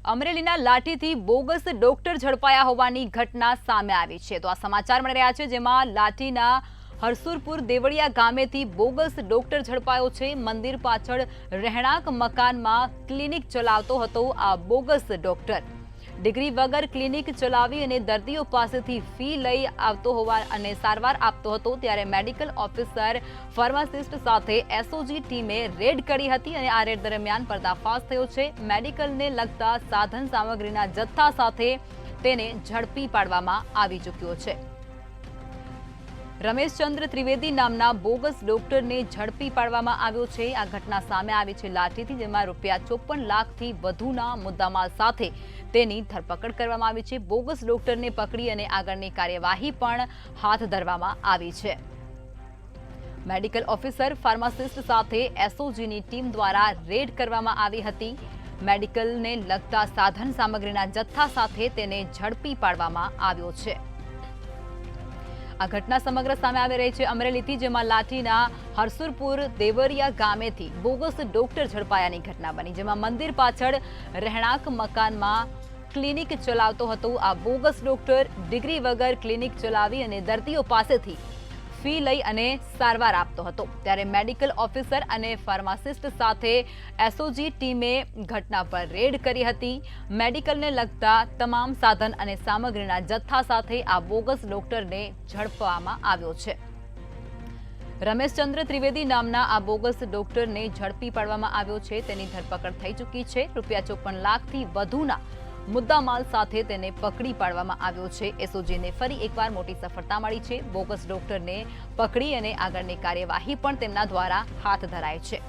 અમરેલીના લાઠીથી bogus doctor ઝડપાયા હોવાની ઘટના સામે આવી છે। તો આ સમાચાર મળી રહ્યા છે, જેમાં લાઠીના હરસુરપુર દેવળિયા ગામેથી બોગસ ડોક્ટર ઝડપાયો છે। મંદિર પાછળ રહેણાંક મકાનમાં ક્લિનિક ચલાવતો હતો આ બોગસ ડોક્ટર। ડિગ્રી વગર ક્લિનિક ચલાવી અને દર્દીઓ પાસેથી ફી લઈ આવતો હોવા અને સારવાર આપતો હતો। ત્યારે મેડિકલ ઓફિસર ફાર્માસિસ્ટ સાથે એસઓજી ટીમે રેડ કરી હતી અને આ રેડ દરમિયાન પર્દાફાશ થયો છે। મેડિકલને લગતા સાધન સામગ્રીના જથ્થા સાથે તેને ઝડપી પાડવામાં આવી ચૂક્યો છે। રમેશચંદ્ર ત્રિવેદી નામના બોગસ ડોક્ટરને ઝડપી પાડવામાં આવ્યો છે। આ ઘટના સામે આવી છે લાઠીથી, જેમાં ₹54 લાખથી વધુના મુદ્દામાલ સાથે તેની ધરપકડ કરવામાં આવી છે। બોગસ ડોક્ટરને પકડી અને આગળની કાર્યવાહી પણ હાથ ધરવામાં આવી છે। મેડિકલ ઓફિસર ફાર્માસિસ્ટ સાથે એસઓજીની ટીમ દ્વારા રેડ કરવામાં આવી હતી। મેડિકલને લગતા સાધન સામગ્રીના જથ્થા સાથે તેને ઝડપી પાડવામાં આવ્યો છે। આ ઘટના સમગ્ર સામે આવી રહી છે અમરેલીથી, જેમાં લાઠીના હરસુરપુર દેવરિયા ગામેથી બોગસ ડોક્ટર ઝડપાયાની ઘટના બની, જેમાં મંદિર પાછળ રહેણાંક મકાનમાં ક્લિનિક ચલાવતો હતો આ બોગસ ડોક્ટર। ડિગ્રી વગર ક્લિનિક ચલાવી અને દર્દીઓ પાસેથી ફી લઈ અને સારવાર આપતો હતો। ત્યારે મેડિકલ ઓફિસર અને ફાર્માસિસ્ટ સાથે એસઓજી ટીમે ઘટના પર રેડ કરી હતી। મેડિકલને લગતા તમામ સાધન અને સામગ્રીના જથ્થા સાથે આ બોગસ ડોક્ટરને ઝડપવામાં આવ્યો છે। રમેશચંદ્ર ત્રિવેદી નામના આ બોગસ ડોક્ટરને ઝડપી પાડવામાં આવ્યો છે। તેની ધરપકડ થઈ ચૂકી છે। ₹54 લાખથી વધુના મુદ્દામાલ સાથે તેને પકડી પાડવામાં આવ્યો છે। એસઓજીને ફરી એકવાર મોટી સફળતા મળી છે। બોગસ ડોક્ટરને પકડી અને આગળની કાર્યવાહી પણ તેમના દ્વારા હાથ ધરાય છે।